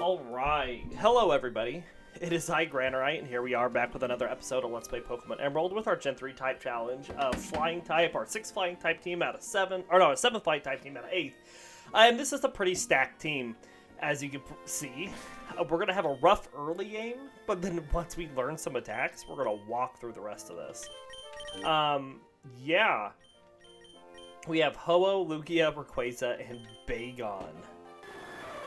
Alright, hello everybody. It is I, Granorite, and here we are back with another episode of Let's Play Pokemon Emerald with our Gen 3 type challenge of Flying type, our 6th Flying type team out of 7, or no, a 7th Flying type team out of 8th. And this is a pretty stacked team, as you can see. We're going to have a rough early game, but then once we learn some attacks, we're going to walk through the rest of this. Yeah. We have Ho-Oh, Lugia, Rayquaza, and Bagon.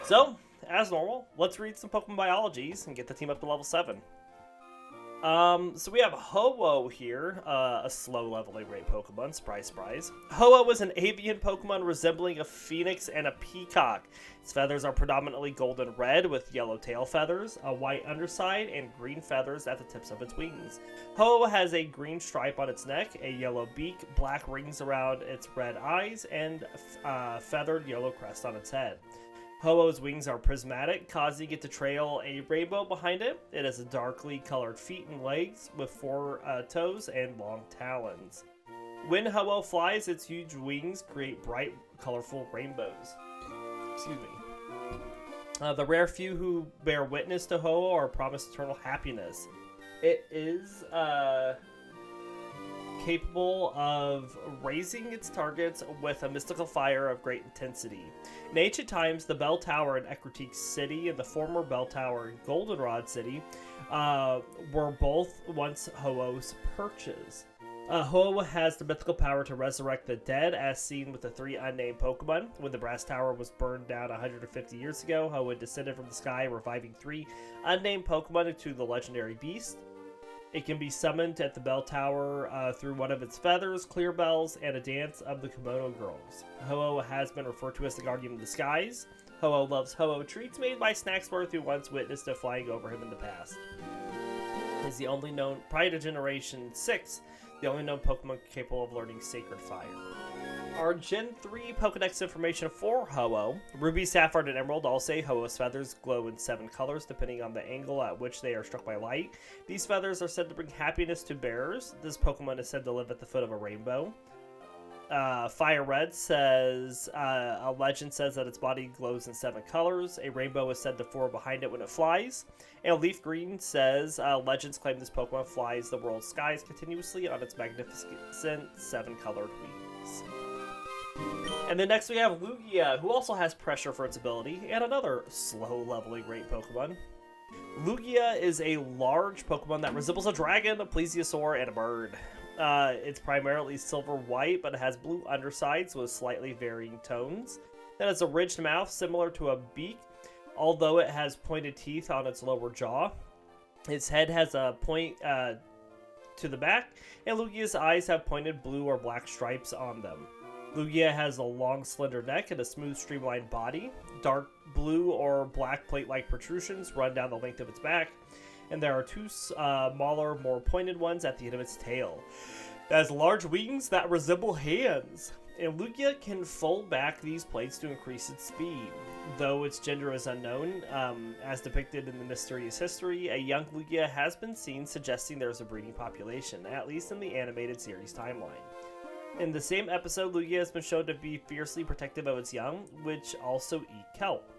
So, as normal, let's read some Pokemon biologies and get the team up to level 7. So we have Ho-Oh here, a slow leveling rate Pokemon, surprise, surprise. Ho-Oh is an avian Pokemon resembling a phoenix and a peacock. Its feathers are predominantly golden red with yellow tail feathers, a white underside, and green feathers at the tips of its wings. Ho-Oh has a green stripe on its neck, a yellow beak, black rings around its red eyes, and a feathered yellow crest on its head. Ho-Oh's wings are prismatic, causing it to trail a rainbow behind it. It has darkly colored feet and legs with 4 toes and long talons. When Ho-Oh flies, its huge wings create bright, colorful rainbows. Excuse me. The rare few who bear witness to Ho-Oh are promised eternal happiness. It is capable of raising its targets with a mystical fire of great intensity. In ancient times, the Bell Tower in Ecruteak City and the former Bell Tower in Goldenrod City were both once Ho-Oh's perches. Ho-Oh has the mythical power to resurrect the dead, as seen with the 3 unnamed Pokemon. When the Brass Tower was burned down 150 years ago, Ho-Oh descended from the sky, reviving 3 unnamed Pokemon into the legendary beast. It can be summoned at the Bell Tower through one of its feathers, clear bells, and a dance of the Kimono Girls. Ho-Oh has been referred to as the Guardian of the Skies. Ho-Oh loves Ho-Oh treats made by Snacksworth, who once witnessed a flying over him in the past. He's the only known, prior to Generation 6, the only known Pokemon capable of learning Sacred Fire. Our Gen 3 Pokedex information for Ho-Oh. Ruby, Sapphire, and Emerald all say Ho-Oh's feathers glow in 7 colors depending on the angle at which they are struck by light. These feathers are said to bring happiness to bearers. This Pokemon is said to live at the foot of a rainbow. Fire Red says, a legend says that its body glows in 7 colors. A rainbow is said to form behind it when it flies. And Leaf Green says, legends claim this Pokemon flies the world's skies continuously on its magnificent 7-colored wings. And then next we have Lugia, who also has pressure for its ability, and another slow leveling rate Pokemon. Lugia is a large Pokemon that resembles a dragon, a plesiosaur, and a bird. It's primarily silver-white, but it has blue undersides with slightly varying tones. It has a ridged mouth similar to a beak, although it has pointed teeth on its lower jaw. Its head has a point to the back, and Lugia's eyes have pointed blue or black stripes on them. Lugia has a long, slender neck and a smooth, streamlined body. Dark blue or black plate-like protrusions run down the length of its back, and there are 2 smaller, more pointed ones at the end of its tail. It has large wings that resemble hands, and Lugia can fold back these plates to increase its speed. Though its gender is unknown, as depicted in the Mysterious History, a young Lugia has been seen, suggesting there's a breeding population, at least in the animated series timeline. In the same episode, Lugia has been shown to be fiercely protective of its young, which also eat kelp.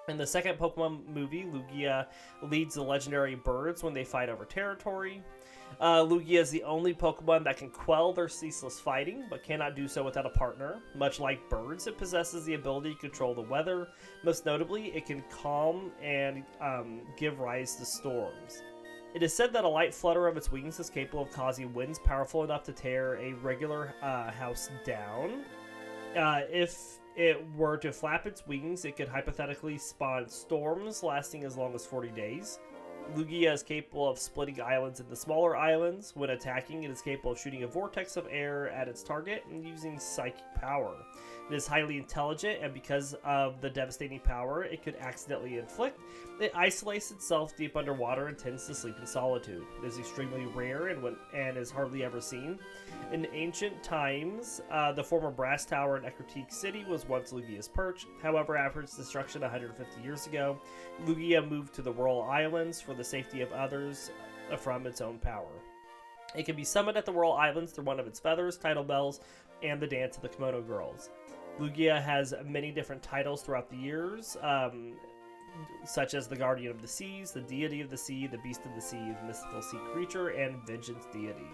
In the second Pokemon movie, Lugia leads the legendary birds when they fight over territory. Lugia is the only Pokemon that can quell their ceaseless fighting, but cannot do so without a partner. Much like birds, it possesses the ability to control the weather. Most notably, it can calm and give rise to storms. It is said that a light flutter of its wings is capable of causing winds powerful enough to tear a regular house down. If it were to flap its wings, it could hypothetically spawn storms lasting as long as 40 days. Lugia is capable of splitting islands into smaller islands. When attacking, it is capable of shooting a vortex of air at its target and using psychic power. It is highly intelligent, and because of the devastating power it could accidentally inflict, it isolates itself deep underwater and tends to sleep in solitude. It is extremely rare and is hardly ever seen. In ancient times, the former Brass Tower in Ecruteak City was once Lugia's perch. However, after its destruction 150 years ago, Lugia moved to the Royal Islands for the safety of others from its own power. It can be summoned at the Royal Islands through one of its feathers, tidal bells, and the dance of the Kimono Girls. Lugia has many different titles throughout the years. such as the Guardian of the Seas, the Deity of the Sea, the Beast of the Sea, the mystical sea creature, and Vengeance Deity.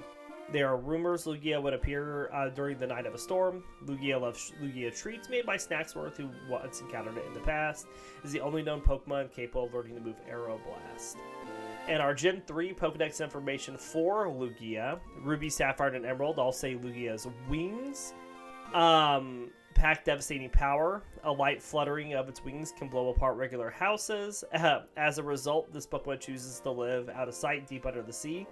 There are rumors Lugia would appear during the Night of a Storm. Lugia loves Lugia treats made by Snacksworth, who once encountered it in the past. Is the only known Pokemon capable of learning the move Aero Blast. And our Gen 3 Pokedex information for Lugia, Ruby, Sapphire, and Emerald all say Lugia's wings. Pack devastating power. A light fluttering of its wings can blow apart regular houses. As a result, this Pokemon chooses to live out of sight deep under the sea.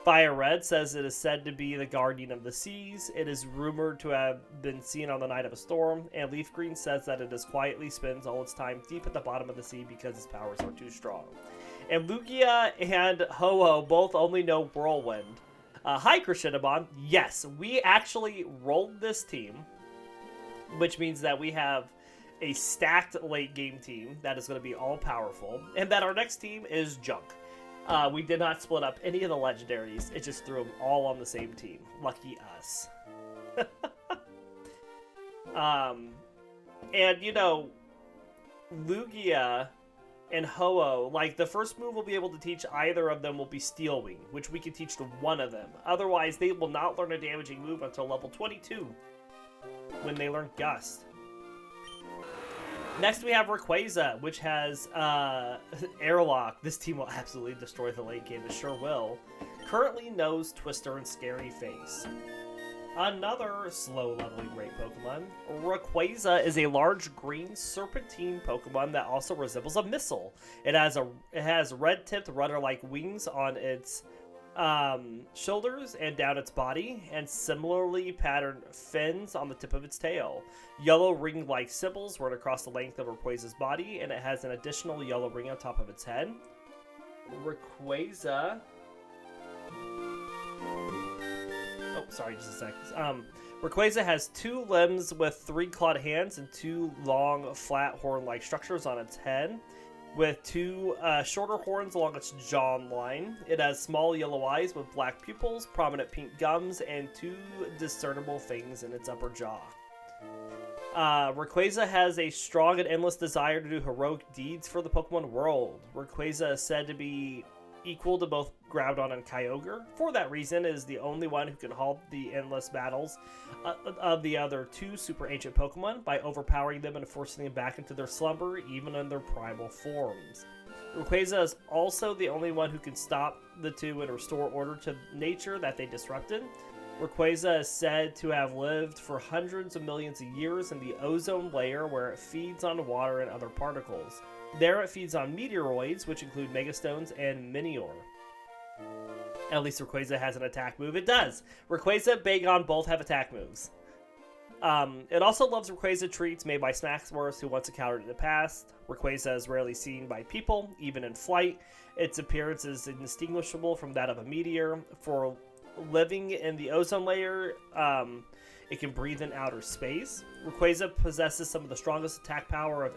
Fire Red says it is said to be the guardian of the seas. It is rumored to have been seen on the Night of a Storm. And Leaf Green says that it is quietly spends all its time deep at the bottom of the sea because its powers are too strong. And Lugia and Ho-Oh both only know Whirlwind. Hi, Krishinabon. Yes, we actually rolled this team, which means that we have a stacked late game team that is going to be all powerful, and that our next team is junk. We did not split up any of the legendaries. It just threw them all on the same team. Lucky us. And, you know, Lugia and Ho-Oh, like, the first move we'll be able to teach either of them will be Steel Wing, which we can teach to one of them. Otherwise, they will not learn a damaging move until level 22, when they learn Gust. Next, we have Rayquaza, which has Airlock. This team will absolutely destroy the late game. It sure will. Currently knows Twister and Scary Face. Another slow leveling rate Pokemon. Rayquaza is a large green serpentine Pokemon that also resembles a missile. It has red-tipped rudder-like wings on its shoulders and down its body, and similarly patterned fins on the tip of its tail. Yellow ring-like symbols run across the length of Rayquaza's body, and it has an additional yellow ring on top of its head. Rayquaza... Oh, sorry, just a sec. Rayquaza has 2 limbs with 3 clawed hands and 2 long, flat horn-like structures on its head, with 2 shorter horns along its jawline. It has small yellow eyes with black pupils, prominent pink gums, and 2 discernible fangs in its upper jaw. Rayquaza has a strong and endless desire to do heroic deeds for the Pokemon world. Rayquaza is said to be equal to both Groudon and Kyogre. For that reason, it is the only one who can halt the endless battles of the other 2 super ancient Pokemon by overpowering them and forcing them back into their slumber, even in their primal forms. Rayquaza is also the only one who can stop the 2 and restore order to nature that they disrupted. Rayquaza is said to have lived for hundreds of millions of years in the ozone layer, where it feeds on water and other particles. There it feeds on meteoroids, which include Megastones and Minior. At least Rayquaza has an attack move. It does! Rayquaza and Bagon both have attack moves. It also loves Rayquaza treats made by Snacksworth, who once encountered it in the past. Rayquaza is rarely seen by people, even in flight. Its appearance is indistinguishable from that of a meteor. For living in the ozone layer, it can breathe in outer space. Rayquaza possesses some of the strongest attack power of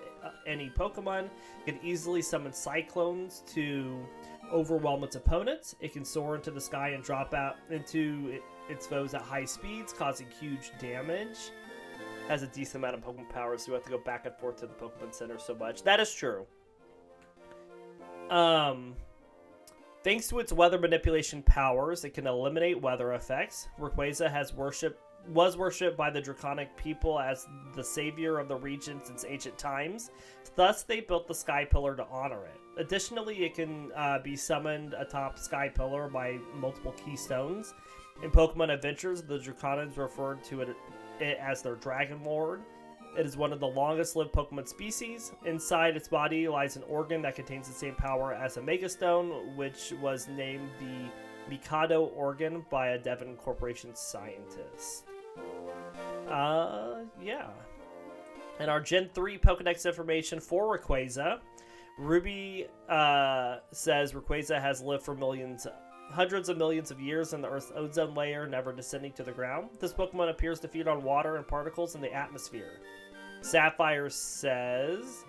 any Pokemon. It can easily summon cyclones to overwhelm its opponents. It can soar into the sky and drop out into its foes at high speeds, causing huge damage. Has a decent amount of Pokemon power, so you have to go back and forth to the Pokemon Center so much. That is true. Thanks to its weather manipulation powers, it can eliminate weather effects. Rayquaza was worshipped by the Draconic people as the savior of the region since ancient times. Thus, they built the Sky Pillar to honor it. Additionally, it can be summoned atop Sky Pillar by multiple keystones. In Pokemon Adventures, the Draconids referred to it as their Dragon Lord. It is one of the longest-lived Pokemon species. Inside its body lies an organ that contains the same power as a Megastone, which was named the Mikado organ by a Devon Corporation scientist. Yeah. And our Gen 3 Pokedex information for Rayquaza. Ruby says Rayquaza has lived for hundreds of millions of years in the Earth's ozone layer, never descending to the ground. This Pokemon appears to feed on water and particles in the atmosphere. Sapphire says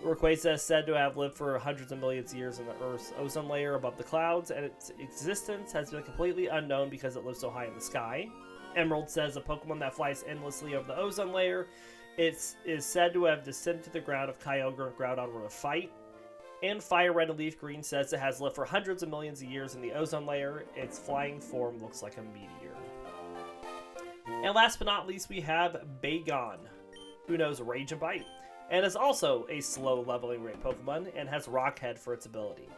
Rayquaza is said to have lived for hundreds of millions of years in the Earth's ozone layer above the clouds, and its existence has been completely unknown because it lives so high in the sky. Emerald says a Pokemon that flies endlessly over the ozone layer. It is said to have descended to the ground if Kyogre and Groudon were to fight. And Fire Red and Leaf Green says it has lived for hundreds of millions of years in the ozone layer. Its flying form looks like a meteor. And last but not least, we have Bagon, who knows Rage and Bite, and is also a slow leveling rate Pokemon and has Rock Head for its ability.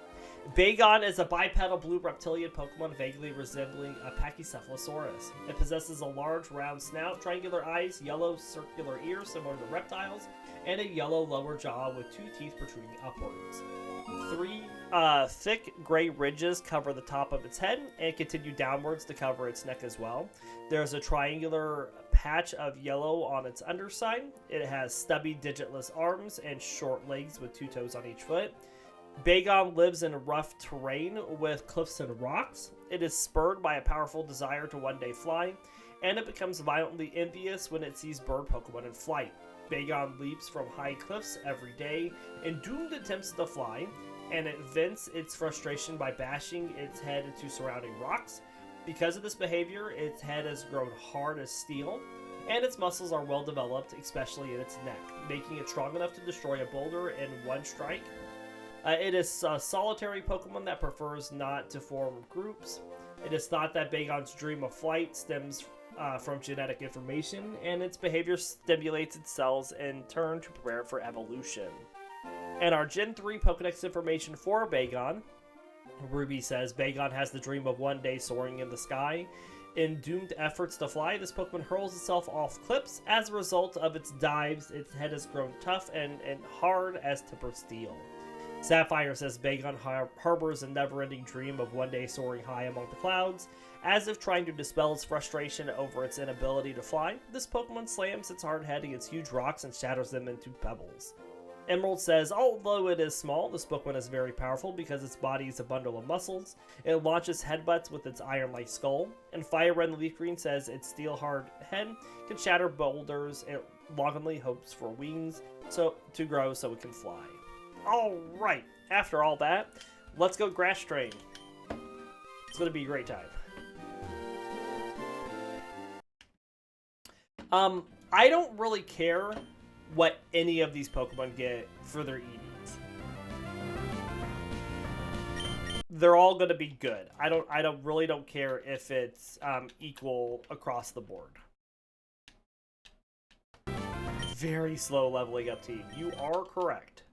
Bagon is a bipedal blue reptilian Pokemon vaguely resembling a Pachycephalosaurus. It possesses a large round snout, triangular eyes, yellow circular ears similar to reptiles, and a yellow lower jaw with 2 teeth protruding upwards. 3 thick gray ridges cover the top of its head and continue downwards to cover its neck as well. There's a triangular patch of yellow on its underside. It has stubby digitless arms and short legs with 2 toes on each foot. Bagon lives in rough terrain with cliffs and rocks. It is spurred by a powerful desire to one day fly, and it becomes violently envious when it sees bird Pokemon in flight. Bagon leaps from high cliffs every day in doomed attempts to fly, and it vents its frustration by bashing its head into surrounding rocks. Because of this behavior, its head has grown hard as steel, and its muscles are well developed, especially in its neck, making it strong enough to destroy a boulder in one strike. It is a solitary Pokemon that prefers not to form groups. It is thought that Bagon's dream of flight stems from genetic information, and its behavior stimulates its cells in turn to prepare it for evolution. And our Gen 3 Pokedex information for Bagon, Ruby says, Bagon has the dream of one day soaring in the sky. In doomed efforts to fly, this Pokemon hurls itself off cliffs. As a result of its dives, its head has grown tough and hard as tempered steel. Sapphire says Bagon harbors a never-ending dream of one day soaring high among the clouds. As if trying to dispel its frustration over its inability to fly, this Pokemon slams its hard head against huge rocks and shatters them into pebbles. Emerald says, although it is small, this Pokemon is very powerful because its body is a bundle of muscles. It launches headbutts with its iron-like skull. And Fire Red and Leaf Green says its steel-hard head can shatter boulders. It longingly hopes for wings to grow so it can fly. Alright, after all that, let's go Grass Train. It's going to be a great time. I don't really care what any of these Pokemon get for their EVs. They're all going to be good. I really don't care if it's equal across the board. Very slow leveling up team. You are correct.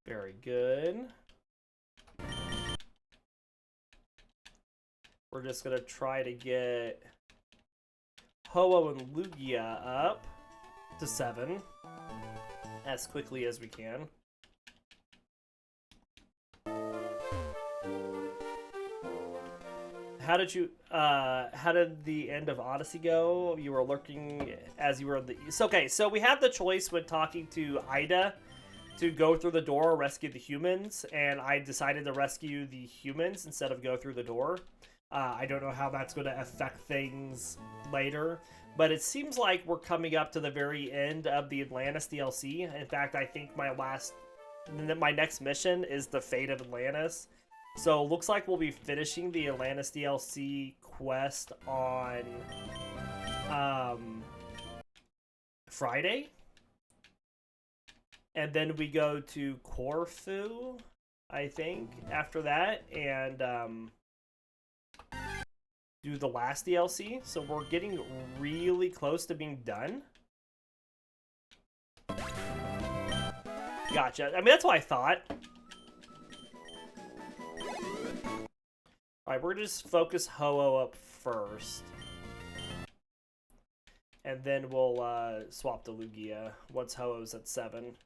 Very good. We're just going to try to get Ho-Oh and Lugia up to 7 as quickly as we can. How did the end of Odyssey go? You were lurking as you were in the east. Okay, so we had the choice when talking to Ida to go through the door or rescue the humans, and I decided to rescue the humans instead of go through the door. I don't know how that's going to affect things later, but it seems like we're coming up to the very end of the Atlantis DLC. In fact, I think my next mission is the Fate of Atlantis. So it looks like we'll be finishing the Atlantis DLC quest on Friday. And then we go to Corfu, I think, after that, and do the last DLC. So we're getting really close to being done. Gotcha. I mean, that's what I thought. Alright, we're going to just focus Ho-Oh up first. And then we'll swap to Lugia once Ho-Oh's at 7.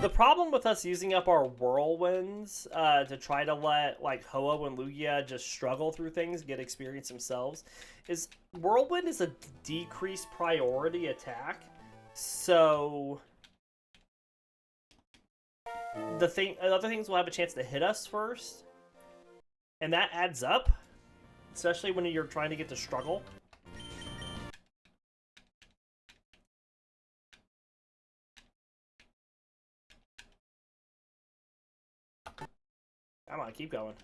The problem with us using up our whirlwinds to try to let like Ho-Oh and Lugia just struggle through things, get experience themselves, is whirlwind is a decreased priority attack. So other things will have a chance to hit us first, and that adds up, especially when you're trying to get to struggle. Come on, keep going.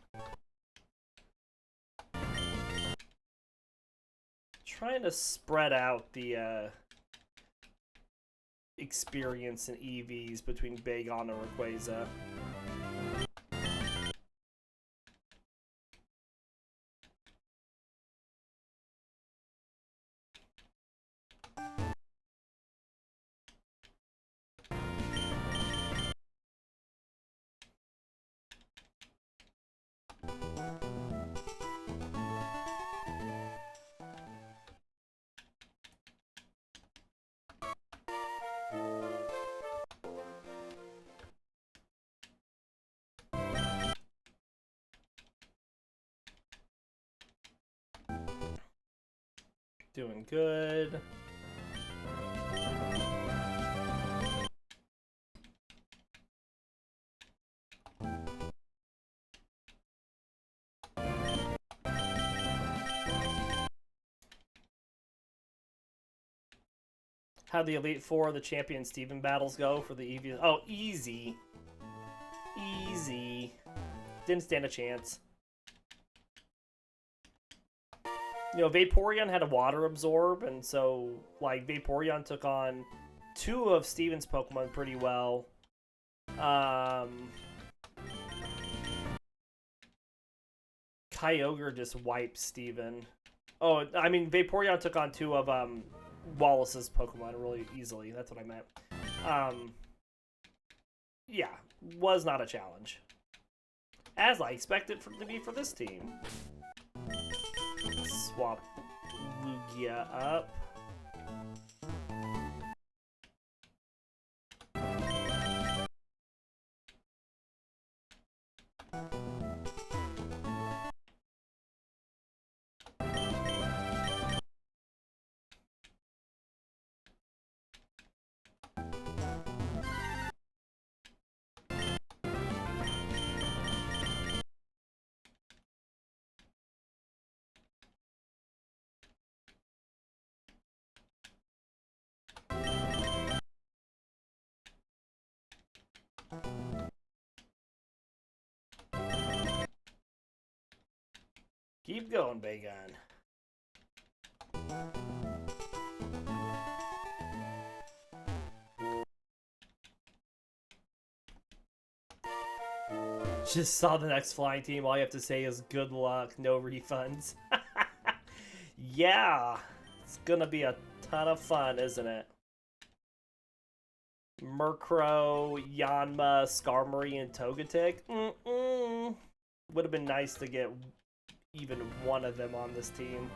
Trying to spread out the experience and EVs between Bagon and Rayquaza. Doing good. How the Elite Four of the Champion Steven battles go for the EV? Oh, easy. Easy. Didn't stand a chance. You know, Vaporeon had a water absorb, and so, like, Vaporeon took on 2 of Steven's Pokemon pretty well. Kyogre just wiped Steven. Oh, I mean, Vaporeon took on 2 of, Wallace's Pokemon really easily. That's what I meant. Yeah, was not a challenge. As I expected to be for this team. Swap Lugia up. Keep going, Bagon. Just saw the next flying team. All you have to say is good luck, no refunds. Yeah, it's gonna be a ton of fun, isn't it? Murkrow, Yanma, Skarmory, and Togetic. Would have been nice to get even one of them on this team.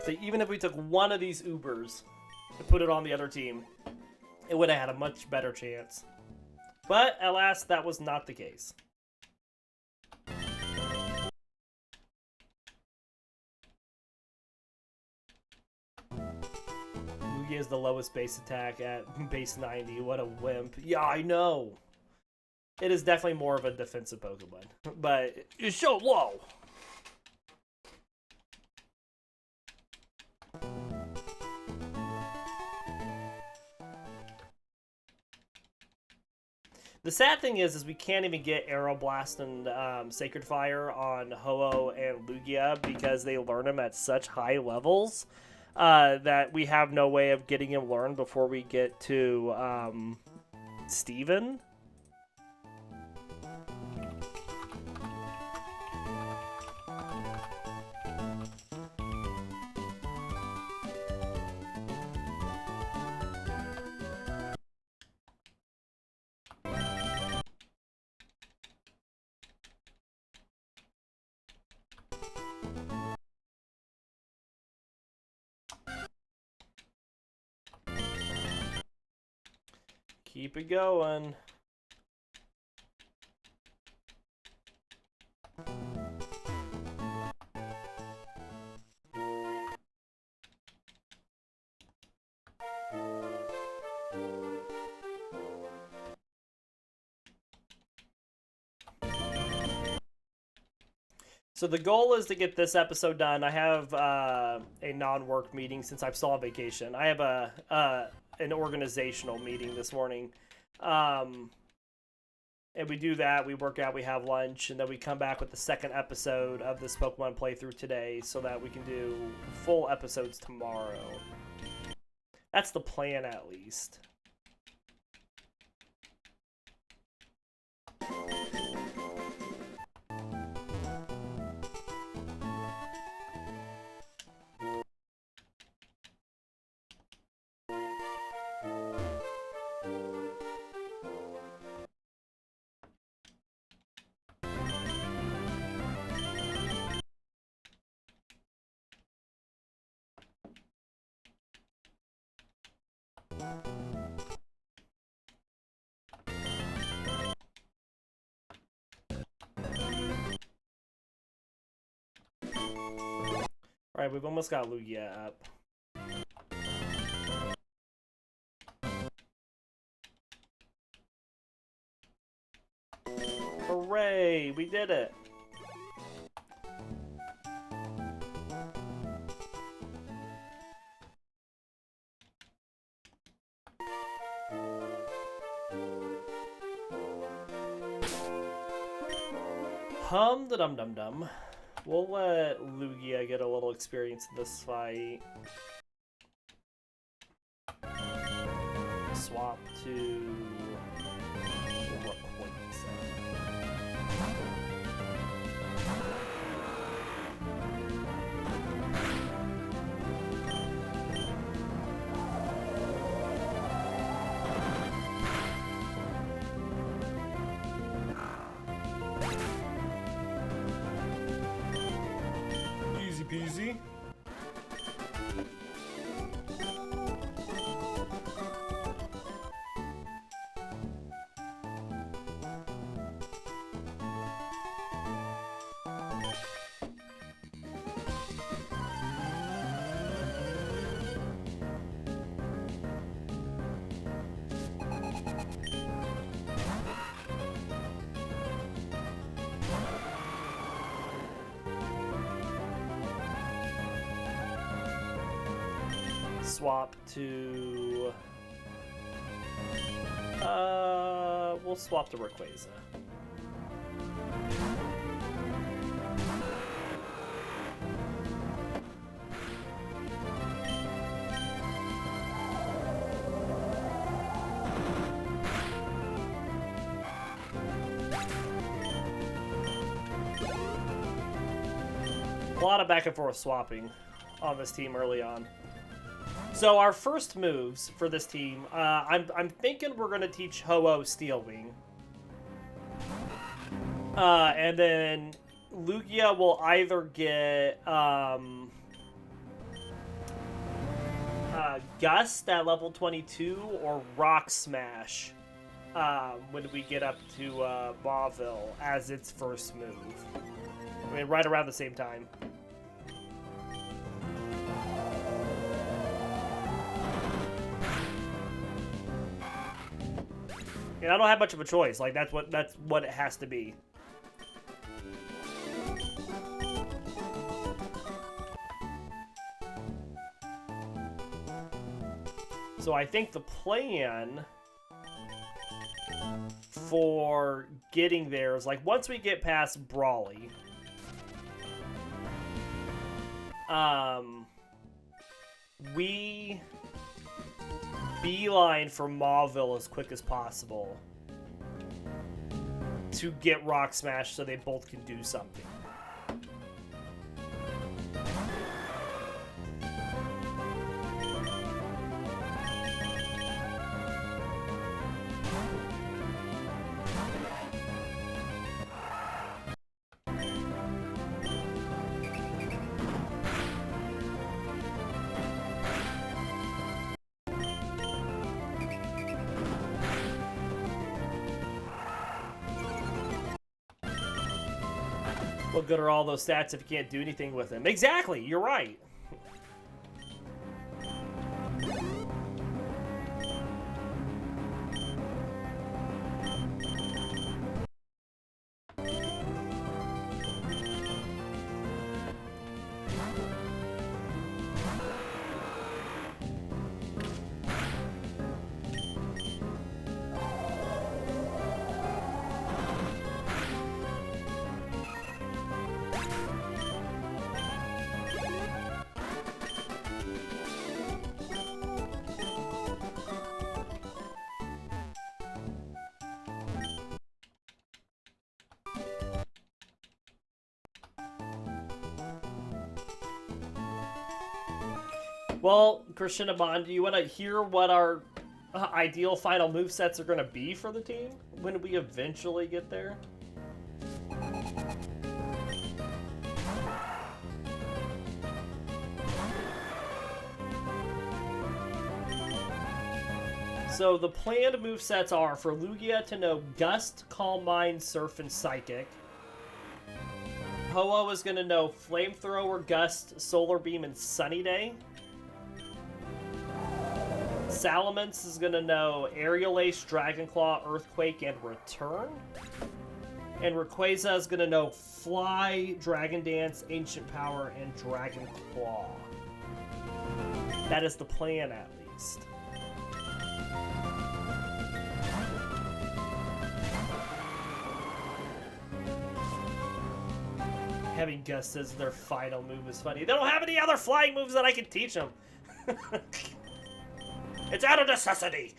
So even if we took one of these Ubers and put it on the other team, it would have had a much better chance. But alas, that was not the case. Lugia is the lowest base attack at base 90. What a wimp. Yeah, I know. It is definitely more of a defensive Pokemon, but it's so low. The sad thing is we can't even get Aeroblast and Sacred Fire on Ho-Oh and Lugia because they learn them at such high levels that we have no way of getting him learned before we get to Steven. Keep it going. So the goal is to get this episode done. I have a non-work meeting since I'm still on vacation. I have an organizational meeting this morning. And we do that, we work out, we have lunch, and then we come back with the second episode of this Pokemon playthrough today so that we can do full episodes tomorrow. That's the plan, at least. Alright, we've almost got Lugia up. Hooray! We did it! Dum-dum-dum-dum. We'll let Lugia get a little experience in this fight. Swap to Rayquaza. Easy peasy. Swap to... we'll swap to Rayquaza. A lot of back and forth swapping on this team early on. So our first moves for this team, I'm thinking we're going to teach Ho-Oh Steel Wing. And then Lugia will either get Gust at level 22 or Rock Smash when we get up to Mauville as its first move. I mean, right around the same time. And I don't have much of a choice. Like that's what it has to be. So I think the plan for getting there is, like, once we get past Brawly, we beeline for Mauville as quick as possible to get Rock Smash so they both can do something. What good are all those stats if you can't do anything with them? Exactly, you're right. Well, Krishnamon, do you want to hear what our ideal final movesets are going to be for the team when we eventually get there? So the planned movesets are for Lugia to know Gust, Calm Mind, Surf, and Psychic. Hoa is going to know Flamethrower, Gust, Solar Beam, and Sunny Day. Salamence is going to know Aerial Ace, Dragon Claw, Earthquake, and Return. And Rayquaza is going to know Fly, Dragon Dance, Ancient Power, and Dragon Claw. That is the plan, at least. Having Gust as their final move is funny. They don't have any other flying moves that I can teach them. It's out of necessity!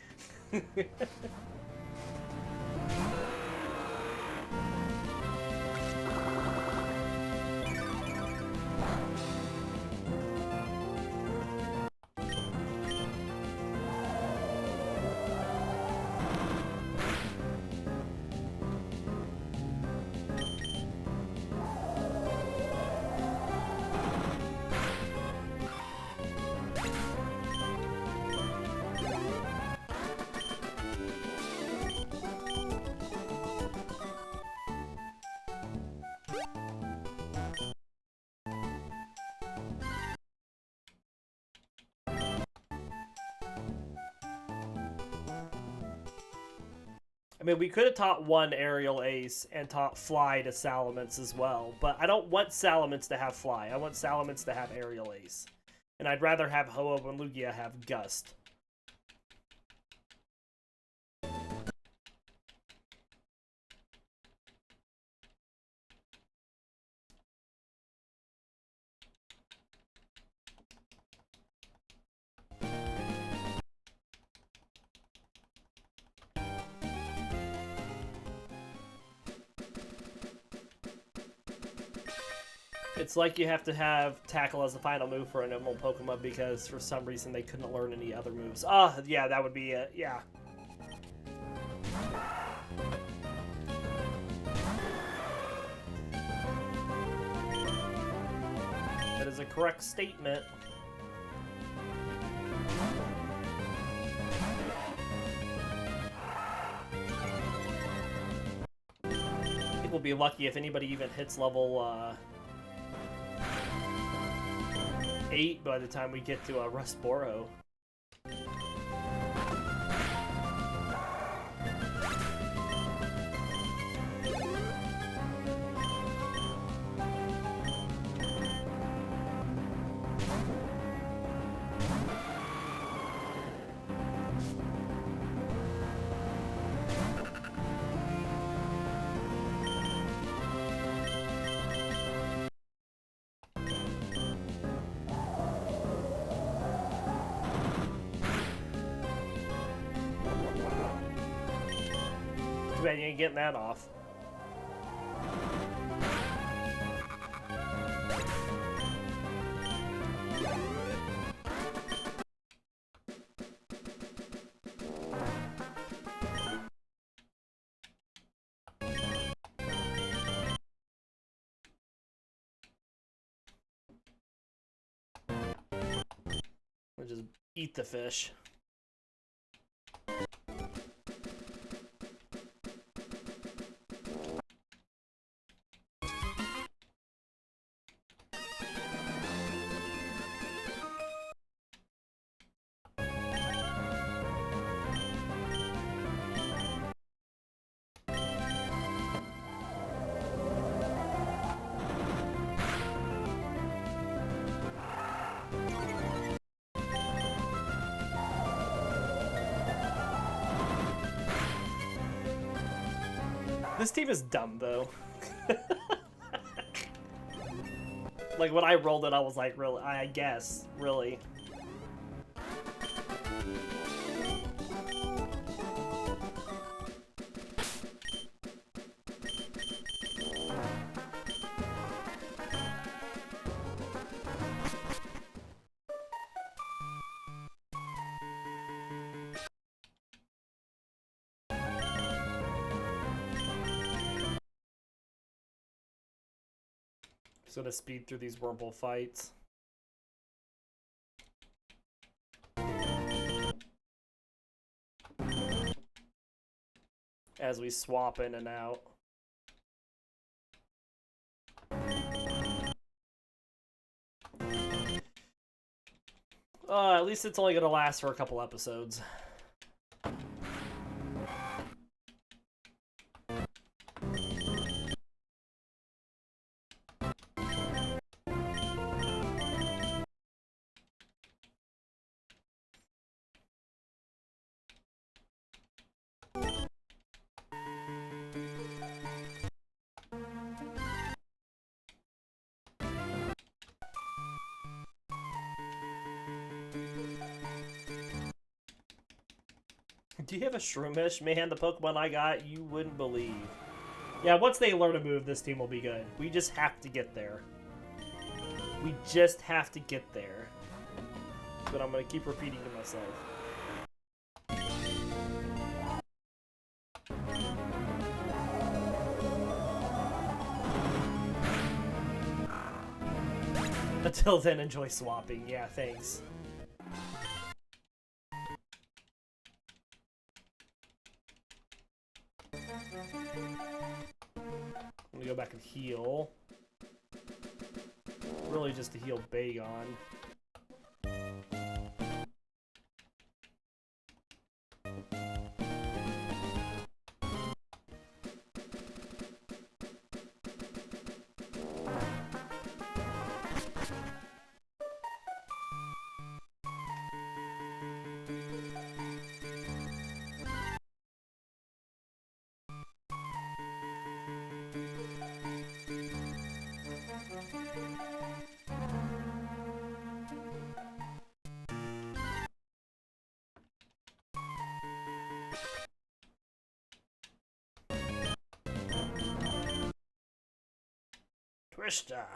I mean, we could have taught one Aerial Ace and taught Fly to Salamence as well, but I don't want Salamence to have Fly. I want Salamence to have Aerial Ace. And I'd rather have Hoa and Lugia have Gust. It's like you have to have Tackle as the final move for a normal Pokemon because for some reason they couldn't learn any other moves. Ah, yeah, that would be it. Yeah. That is a correct statement. I think we'll be lucky if anybody even hits level 8 by the time we get to Rustboro. bad you ain't getting that off. We'll just eat the fish. This team is dumb, though. Like, when I rolled it, I was like, really? I guess. Really. Just gonna speed through these Wurmple fights. As we swap in and out. At least it's only gonna last for a couple episodes. Do you have a Shroomish? Man, the Pokemon I got, you wouldn't believe. Yeah, once they learn a move, this team will be good. We just have to get there. We just have to get there. But I'm going to keep repeating to myself. Until then, enjoy swapping. Yeah, thanks. I'm gonna go back and heal. Really just to heal Bagon. Twister.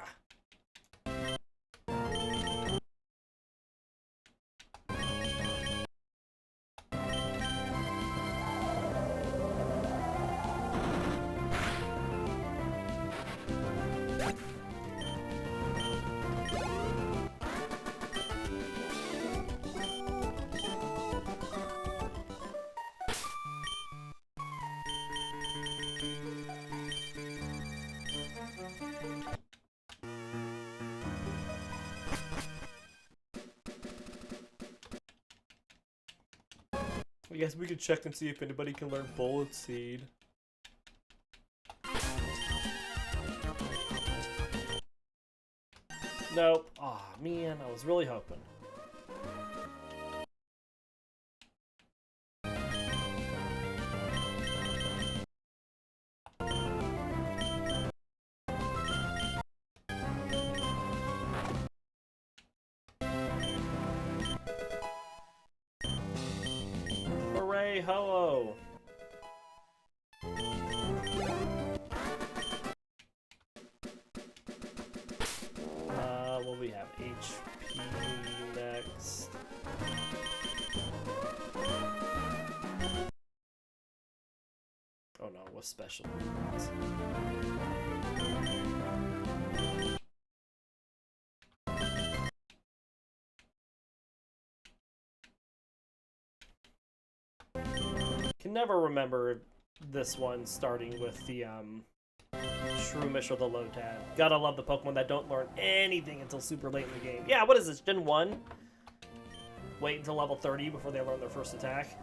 I guess we could check and see if anybody can learn Bullet Seed. Nope. Aw, oh, man, I was really hoping. Hooray, ho-oh! with special moves. Can never remember this one starting with the Shroomish or the Lotad. Gotta love the Pokemon that don't learn anything until super late in the game. Yeah, what is this, Gen 1? Wait until level 30 before they learn their first attack.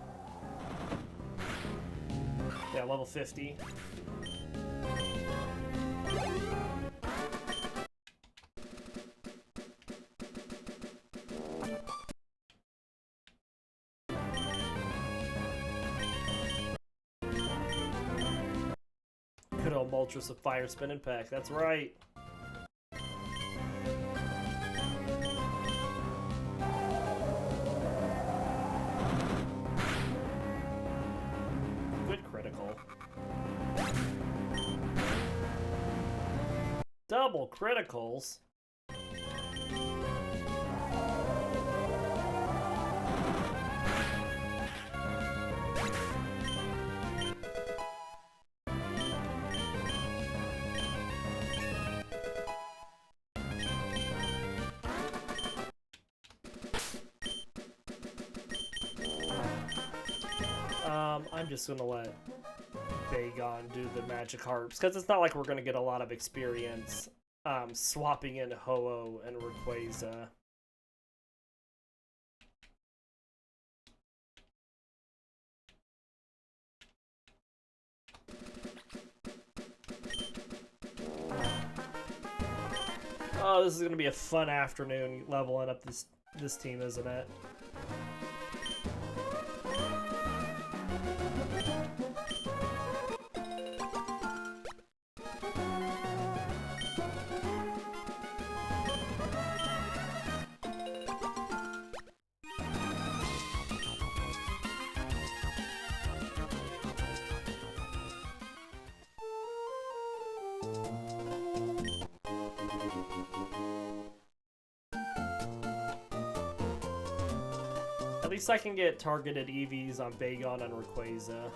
Yeah, level 50. Good old Moltres with Fire Spin Impact, that's right. Good critical. Double criticals? I'm just gonna let Bagon do the Magikarps, because it's not like we're gonna get a lot of experience swapping in Ho-Oh and Rayquaza. Oh, this is gonna be a fun afternoon leveling up this team, isn't it? At least I can get targeted EVs on Bagon and Rayquaza.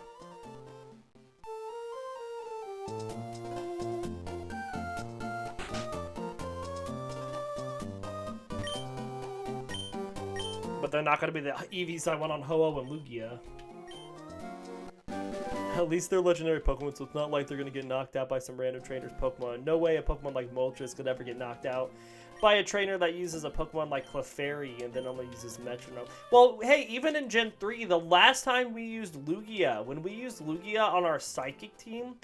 But they're not going to be the EVs I want on Ho-Oh and Lugia. At least they're legendary Pokemon, so it's not like they're going to get knocked out by some random trainer's Pokemon. No way a Pokemon like Moltres could ever get knocked out by a trainer that uses a Pokemon like Clefairy and then only uses Metronome. Well, hey, even in Gen 3, the last time we used Lugia, when we used Lugia on our Psychic team,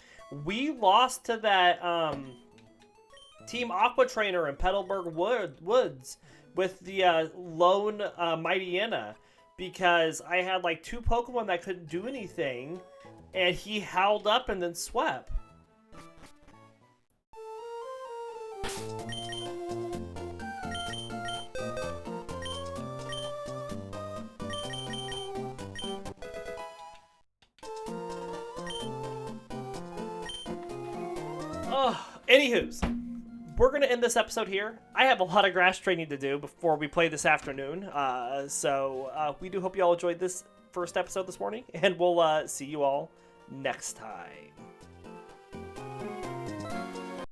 we lost to that Team Aqua trainer in Petalburg Woods with the lone Mightyena, because I had like 2 Pokemon that couldn't do anything, and he howled up and then swept. Anywho's, we're going to end this episode here. I have a lot of grass training to do before we play this afternoon. So we do hope you all enjoyed this first episode this morning, and we'll see you all next time.